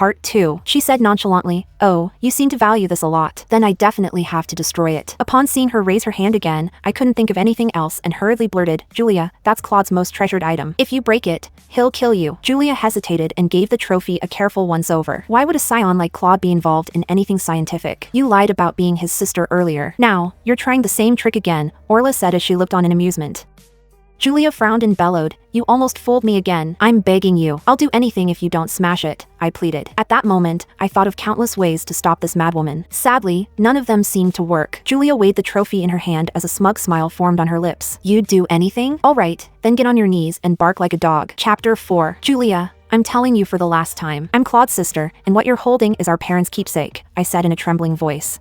Part 2. She said nonchalantly, "Oh, you seem to value this a lot. Then I definitely have to destroy it." Upon seeing her raise her hand again, I couldn't think of anything else and hurriedly blurted, "Julia, that's Claude's most treasured item. If you break it, he'll kill you." Julia hesitated and gave the trophy a careful once-over. Why would a scion like Claude be involved in anything scientific? You lied about being his sister earlier. Now, you're trying the same trick again, Orla said as she looked on in amusement. Julia frowned and bellowed, "You almost fooled me again. I'm begging you. I'll do anything if you don't smash it," I pleaded. At that moment, I thought of countless ways to stop this madwoman. Sadly, none of them seemed to work. Julia weighed the trophy in her hand as a smug smile formed on her lips. "You'd do anything? All right, then get on your knees and bark like a dog." Chapter 4. Julia, I'm telling you for the last time. I'm Claude's sister, and what you're holding is our parents' keepsake, I said in a trembling voice.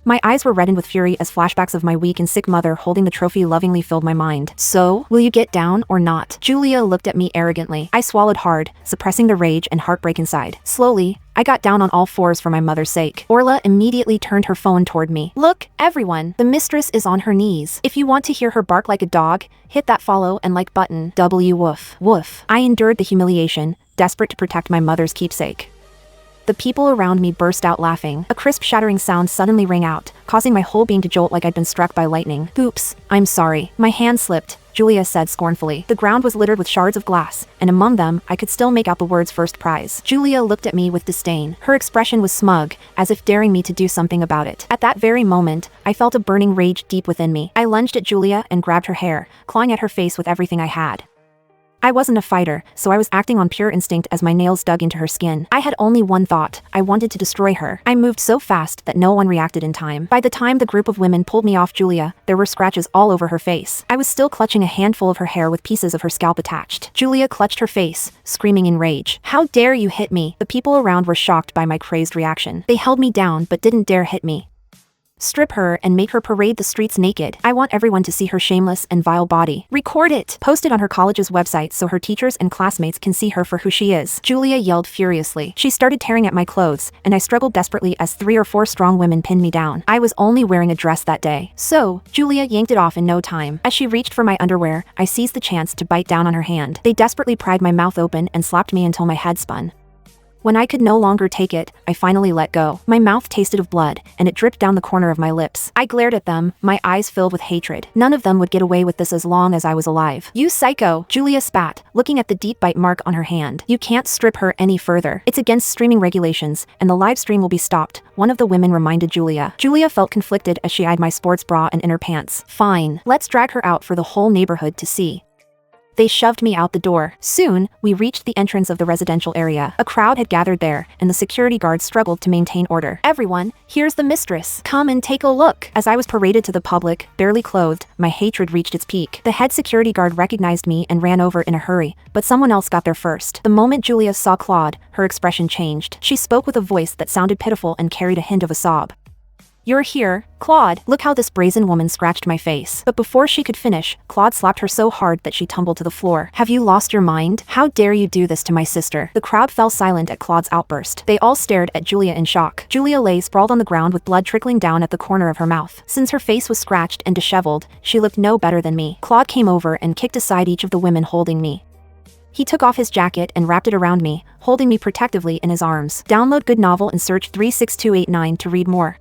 My eyes were reddened with fury as flashbacks of my weak and sick mother holding the trophy lovingly filled my mind. "So, will you get down or not?" Julia looked at me arrogantly. I swallowed hard, suppressing the rage and heartbreak inside. Slowly, I got down on all fours for my mother's sake. Orla immediately turned her phone toward me. "Look, everyone, the mistress is on her knees. If you want to hear her bark like a dog, hit that follow and like button. Woof. Woof." I endured the humiliation, desperate to protect my mother's keepsake. The people around me burst out laughing. A crisp shattering sound suddenly rang out, causing my whole being to jolt like I'd been struck by lightning. "Oops, I'm sorry. My hand slipped," Julia said scornfully. The ground was littered with shards of glass, and among them, I could still make out the words "first prize." Julia looked at me with disdain. Her expression was smug, as if daring me to do something about it. At that very moment, I felt a burning rage deep within me. I lunged at Julia and grabbed her hair, clawing at her face with everything I had. I wasn't a fighter, so I was acting on pure instinct as my nails dug into her skin. I had only one thought: I wanted to destroy her. I moved so fast that no one reacted in time. By the time the group of women pulled me off Julia, there were scratches all over her face. I was still clutching a handful of her hair with pieces of her scalp attached. Julia clutched her face, screaming in rage. "How dare you hit me?" The people around were shocked by my crazed reaction. They held me down but didn't dare hit me. "Strip her and make her parade the streets naked. I want everyone to see her shameless and vile body. Record it. Post it on her college's website so her teachers and classmates can see her for who she is." Julia yelled furiously. She started tearing at my clothes, and I struggled desperately as 3 or 4 strong women pinned me down. I was only wearing a dress that day. So, Julia yanked it off in no time. As she reached for my underwear, I seized the chance to bite down on her hand. They desperately pried my mouth open and slapped me until my head spun. When I could no longer take it, I finally let go. My mouth tasted of blood, and it dripped down the corner of my lips. I glared at them, my eyes filled with hatred. None of them would get away with this as long as I was alive. "You psycho," Julia spat, looking at the deep bite mark on her hand. "You can't strip her any further. It's against streaming regulations, and the live stream will be stopped," one of the women reminded Julia. Julia felt conflicted as she eyed my sports bra and inner pants. "Fine, let's drag her out for the whole neighborhood to see." They shoved me out the door. Soon, we reached the entrance of the residential area. A crowd had gathered there, and the security guards struggled to maintain order. "Everyone, here's the mistress. Come and take a look." As I was paraded to the public, barely clothed, my hatred reached its peak. The head security guard recognized me and ran over in a hurry, but someone else got there first. The moment Julia saw Claude, her expression changed. She spoke with a voice that sounded pitiful and carried a hint of a sob. "You're here, Claude. Look how this brazen woman scratched my face." But before she could finish, Claude slapped her so hard that she tumbled to the floor. "Have you lost your mind? How dare you do this to my sister?" The crowd fell silent at Claude's outburst. They all stared at Julia in shock. Julia lay sprawled on the ground with blood trickling down at the corner of her mouth. Since her face was scratched and disheveled, she looked no better than me. Claude came over and kicked aside each of the women holding me. He took off his jacket and wrapped it around me, holding me protectively in his arms. Download good novel and search 36289 to read more.